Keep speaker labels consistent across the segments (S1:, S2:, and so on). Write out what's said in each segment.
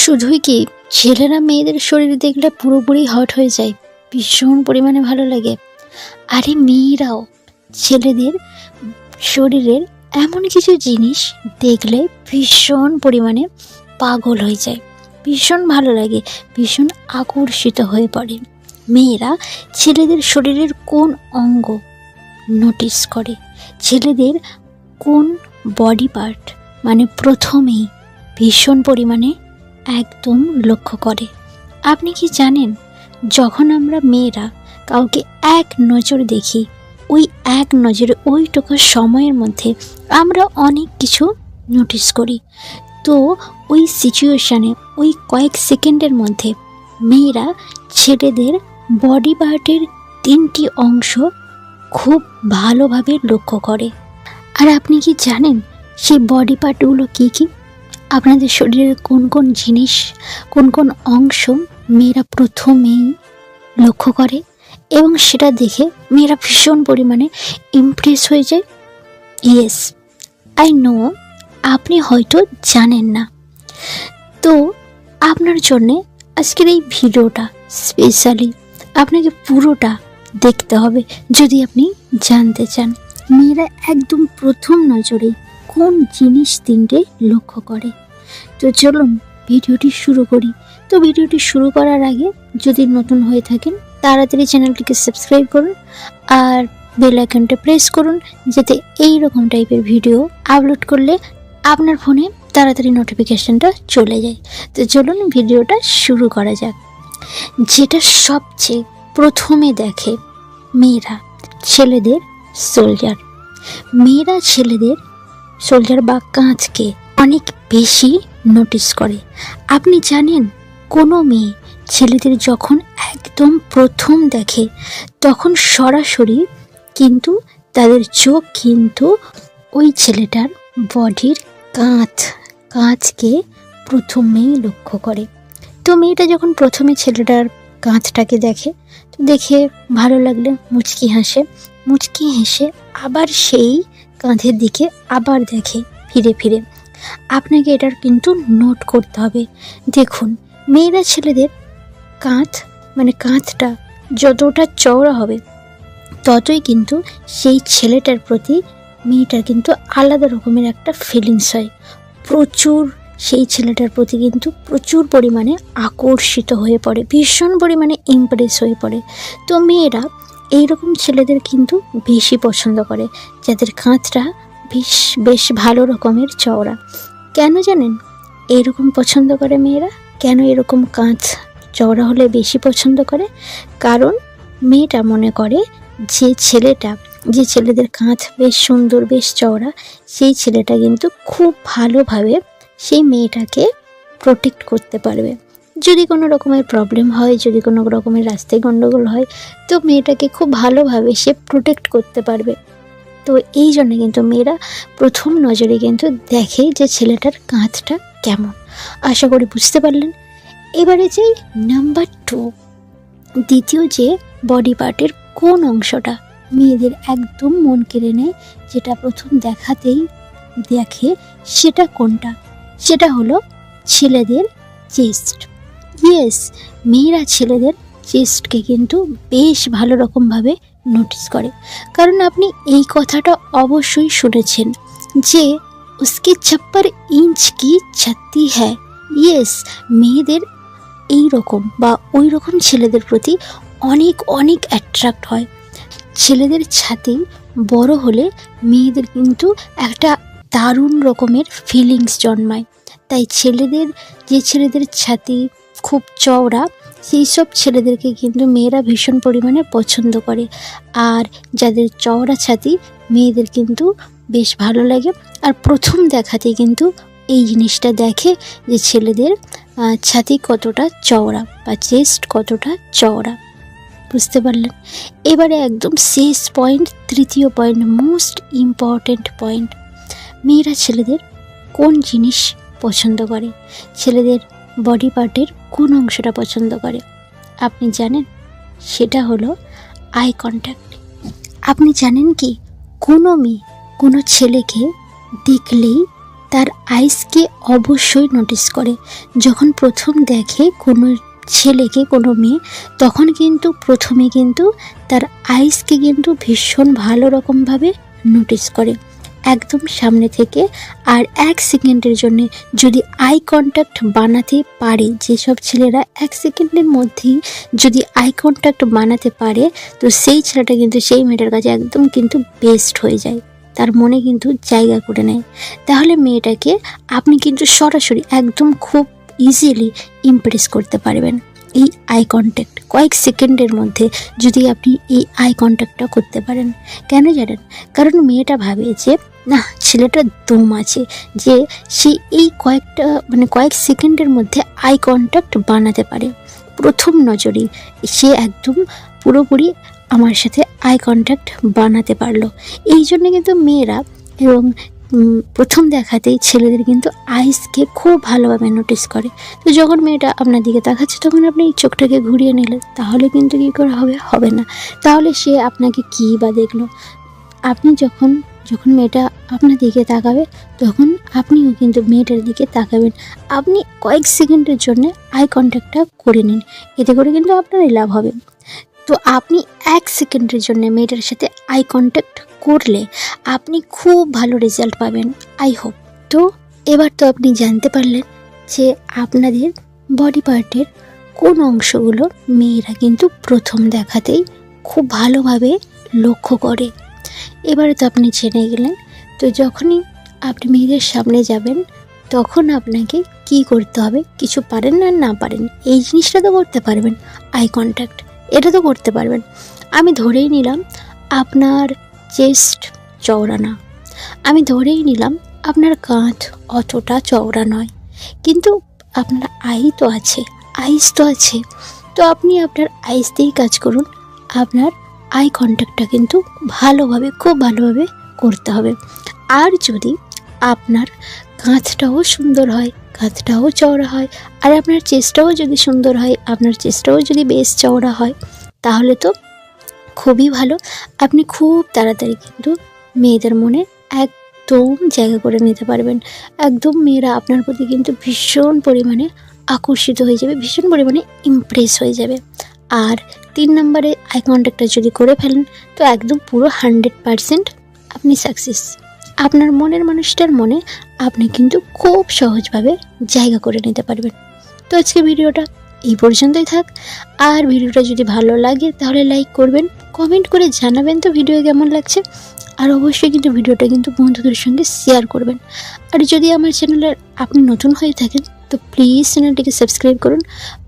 S1: শুধুই কি ছেলেরা মেয়েদের শরীর দেখলে পুরোপুরি হট হয়ে যায়, ভীষণ পরিমাণে ভালো লাগে। আরে মেয়েরাও ছেলেদের শরীরের এমন কিছু জিনিস দেখলে ভীষণ পরিমাণে পাগল হয়ে যায়, ভীষণ ভালো লাগে, ভীষণ আকর্ষিত হয়ে পড়ে। মেয়েরা ছেলেদের শরীরের কোন অঙ্গ নোটিস করে, ছেলেদের কোন বডি পার্ট মানে প্রথমেই ভীষণ পরিমাণে একদম লক্ষ্য করে। আপনি কি জানেন, যখন আমরা মেয়েরা কাউকে এক নজর দেখি, ওই এক নজরে ওইটুকু সময়ের মধ্যে আমরা অনেক কিছু নোটিস করি। তো ওই সিচুয়েশানে ওই কয়েক সেকেন্ডের মধ্যে মেয়েরা ছেলেদের বডি পার্টের 3টি অংশ খুব ভালোভাবে লক্ষ্য করে। আর আপনি কি জানেন সেই বডি পার্টগুলো কী কী? আপনাদের শরীরের কোন কোন জিনিস, কোন কোন অংশ মেয়েরা প্রথমেই লক্ষ্য করে এবং সেটা দেখে মেয়েরা ভীষণ পরিমাণে ইমপ্রেস হয়ে যায়? ইয়েস, আই নো আপনি হয়তো জানেন না। তো আপনার জন্যে আজকের এই ভিডিওটা স্পেশালি আপনাকে পুরোটা দেখতে হবে যদি আপনি জানতে চান মেয়েরা একদম প্রথম নজরেই কোন জিনিস 3টে লক্ষ্য করে। তো চলুন ভিডিওটি শুরু করি। তো ভিডিওটি শুরু করার আগে যদি নতুন হয়ে থাকেন তাড়াতাড়ি চ্যানেলটিকে সাবস্ক্রাইব করুন আর বেল আইকনটা প্রেস করুন, যাতে এই রকম টাইপের ভিডিও আপলোড করলে আপনার ফোনে তাড়াতাড়ি নোটিফিকেশনটা চলে যায়। তো চলুন ভিডিওটা শুরু করা যাক। যেটা সবচেয়ে প্রথমে দেখে মেয়েরা ছেলেদের সোলজার। মেয়েরা ছেলেদের সোলজার বা কাঁচকে অনেক বেশি নোটিস করে। আপনি জানেন, কোনো মেয়ে ছেলেদের যখন একদম প্রথম দেখে তখন সরাসরি কিন্তু তাদের চোখ কিন্তু ওই ছেলেটার বডির কাঁচকে প্রথমেই লক্ষ্য করে। তো মেয়েটা যখন প্রথমে ছেলেটার কাঁচটাকে দেখে, তো দেখে ভালো লাগলে মুচকি হেসে আবার সেই কাঁধের দিকে আবার দেখে ফিরে ফিরে। আপনাকে এটার কিন্তু নোট করতে হবে। দেখুন, মেয়েরা ছেলেদের কাঁধটা যতটা চওড়া হবে ততই কিন্তু সেই ছেলেটার প্রতি মেয়েটার কিন্তু আলাদা রকমের একটা ফিলিংস হয়। সেই ছেলেটার প্রতি কিন্তু প্রচুর পরিমাণে আকর্ষিত হয়ে পড়ে, ভীষণ পরিমাণে ইমপ্রেস হয়ে পড়ে। তো মেয়েরা এইরকম ছেলেদের কিন্তু বেশি পছন্দ করে, যাদের কাঁধটা বেশ ভালো রকমের চওড়া। কেন জানেন এইরকম পছন্দ করে মেয়েরা? কেন এরকম কাঁধ চওড়া হলে বেশি পছন্দ করে? কারণ মেয়েটা মনে করে যে ছেলেদের কাঁধ বেশ সুন্দর, বেশ চওড়া, সেই ছেলেটা কিন্তু খুব ভালোভাবে সেই মেয়েটাকে প্রোটেক্ট করতে পারবে। যদি কোনো রকমের প্রবলেম হয়, যদি কোনো রকমের রাস্তায় গণ্ডগোল হয়, তো মেয়েটাকে খুব ভালোভাবে সে প্রোটেক্ট করতে পারবে। তো এই জন্য কিন্তু মেয়েরা প্রথম নজরে কিন্তু দেখে যে ছেলেটার কাঁধটা কেমন। আশা করি বুঝতে পারলেন। এবারে যাই নাম্বার 2, দ্বিতীয় যে বডি পার্টের কোন অংশটা মেয়েদের একদম মন কেড়ে নেয়, যেটা প্রথম দেখাতেই দেখে, সেটা কোনটা? সেটা হলো ছেলেদের চেস্ট। ইয়েস, মেয়েরা ছেলেদের চেস্টকে কিন্তু বেশ ভালো রকমভাবে নোটিস করে। কারণ আপনি এই কথাটা অবশ্যই শুনেছেন যে উসকে 56 ইঞ্চ কি ছাতি হ্যায়। ইয়েস, মেয়েদের এই রকম বা ওই রকম ছেলেদের প্রতি অনেক অনেক অ্যাট্রাক্ট হয়। ছেলেদের ছাতি বড় হলে মেয়েদের কিন্তু একটা দারুণ রকমের ফিলিংস জন্মায়। তাই ছেলেদের ছাতি খুব চওড়া, সেই সব ছেলেদেরকে কিন্তু মেয়েরা ভীষণ পরিমাণে পছন্দ করে। আর যাদের চওড়া ছাতি মেয়েদের কিন্তু বেশ ভালো লাগে। আর প্রথম দেখাতেই কিন্তু এই জিনিসটা দেখে যে ছেলেদের ছাতি কতটা চওড়া বা চেস্ট কতটা চওড়া। বুঝতে পারলেন? এবারে একদম শেষ পয়েন্ট, তৃতীয় পয়েন্ট, মোস্ট ইম্পর্ট্যান্ট পয়েন্ট। মেয়েরা ছেলেদের কোন জিনিস পছন্দ করে, ছেলেদের বডি পার্টের কোন অংশটা পছন্দ করে? আপনি জানেন? সেটা হলো আই কন্ট্যাক্ট। আপনি জানেন কি, কোনো মেয়ে কোনো ছেলেকে দেখলেই তার আইসকে অবশ্যই নোটিস করে। যখন প্রথম দেখে কোনো ছেলেকে, কোনো মেয়ে, তখন কিন্তু প্রথমে কিন্তু তার আইসকে কিন্তু ভীষণ ভালো রকমভাবে নোটিস করে একদম সামনে থেকে। আর 1 সেকেন্ডের জন্য যদি আই কন্ট্যাক্ট বানাতে পারে, যেসব ছেলেরা 1 সেকেন্ডের মধ্যেই যদি আই কন্ট্যাক্ট বানাতে পারে, তো সেই ছেলেটা কিন্তু সেই মেয়েটার কাছে একদম কিন্তু বেস্ট হয়ে যায়, তার মনে কিন্তু জায়গা করে নেয়। তাহলে মেয়েটাকে আপনি কিন্তু সরাসরি একদম খুব ইজিলি ইমপ্রেস করতে পারবেন এই আই কন্ট্যাক্ট কয়েক সেকেন্ডের মধ্যে যদি আপনি এই আই কন্ট্যাক্টটা করতে পারেন। কেন জানেন? কারণ মেয়েটা ভাবে যে না, ছেলেটার দম আছে, যে সে এই কয়েক সেকেন্ডের মধ্যে আই কন্ট্যাক্ট বানাতে পারে। প্রথম নজরেই সে একদম পুরোপুরি আমার সাথে আই কন্ট্যাক্ট বানাতে পারলো। এই জন্য কিন্তু মেয়েরা এবং প্রথম দেখাতেই ছেলেদের কিন্তু আইসকে খুব ভালোভাবে নোটিস করে। তো যখন মেয়েটা আপনার দিকে তাকাচ্ছে, তখন আপনি এই চোখটাকে ঘুরিয়ে নিলেন, তাহলে কিন্তু কী করে হবে না। তাহলে সে আপনাকে কী বা দেখলো? আপনি যখন মেয়েটা আপনার দিকে তাকাবে, তখন আপনিও কিন্তু মেয়েটার দিকে তাকাবেন। আপনি কয়েক সেকেন্ডের জন্য আই কন্ট্যাক্টটা করে নিন, এতে করে কিন্তু আপনারই লাভ হবে। তো আপনি 1 সেকেন্ডের জন্য মেয়েটার সাথে আই কন্ট্যাক্ট করলে আপনি খুব ভালো রেজাল্ট পাবেন, আই হোপ। তো এবার তো আপনি জানতে পারলেন যে আপনাদের বডি পার্টের কোন অংশগুলো মেয়েরা কিন্তু প্রথম দেখাতেই খুব ভালোভাবে লক্ষ্য করে। এবারে তো আপনি জেনে গেলেন। তো যখনই আপনি মেয়েদের সামনে যাবেন, তখন আপনাকে কি করতে হবে? কিছু পারেন আর না পারেন, এই জিনিসটা তো করতে পারবেন, আই কন্ট্যাক্ট এটা তো করতে পারবেন। আমি ধরেই নিলাম আপনার চেস্ট চওড়া না, আমি ধরেই নিলাম আপনার কাঁধ অতটা চওড়া নয়, কিন্তু আপনার আইস তো আছে। তো আপনি আপনার আইস দিয়েই কাজ করুন। আপনার আই কন্ট্যাক্টটা কিন্তু খুব ভালোভাবে করতে হবে। আর যদি আপনার কাঁধটাও সুন্দর হয়, কাঁধটাও চওড়া হয়, আর আপনার চেস্টটাও যদি সুন্দর হয়, আপনার চেস্টটাও যদি বেশ চওড়া হয়, তাহলে তো খুবই ভালো। আপনি খুব তাড়াতাড়ি কিন্তু মেয়েদের মনে একদম জায়গা করে নিতে পারবেন। একদম মেয়েরা আপনার প্রতি কিন্তু ভীষণ পরিমাণে আকর্ষিত হয়ে যাবে, ভীষণ পরিমাণে ইমপ্রেস হয়ে যাবে। আর 3 নম্বরে আই কন্ট্যাক্টটা যদি করে ফেলেন, তো একদম পুরো 100% আপনি সাকসেস। আপনার মনের মানুষটার মনে আপনি কিন্তু খুব সহজভাবে জায়গা করে নিতে পারবেন। তো আজকে ভিডিওটা এই পর্যন্তই থাক। আর ভিডিওটা যদি ভালো লাগে তাহলে লাইক করবেন, কমেন্ট করে জানাবেন তো ভিডিও কেমন লাগছে। আর অবশ্যই কিন্তু ভিডিওটা কিন্তু বন্ধুদের সঙ্গে শেয়ার করবেন। আর যদি আমার চ্যানেলে আপনি নতুন হয়ে থাকেন, তো প্লিজ চ্যানেলটিকে সাবস্ক্রাইব করুন,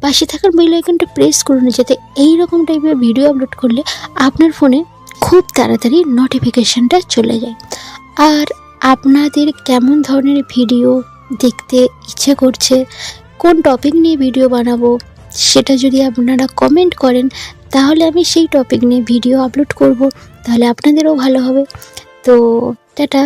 S1: পাশে থাকার বেল আইকনটা প্রেস করুন, যাতে এই রকম টাইপের ভিডিও আপলোড করলে আপনার ফোনে খুব তাড়াতাড়ি নোটিফিকেশানটা চলে যায়। আর আপনাদের কেমন ধরনের ভিডিও দেখতে ইচ্ছে করছে, কোন টপিক নিয়ে ভিডিও বানাবো, সেটা যদি আপনারা কমেন্ট করেন, তাহলে আমি সেই টপিক নিয়ে ভিডিও আপলোড করব, তাহলে আপনাদেরও ভালো হবে। তো টাটা।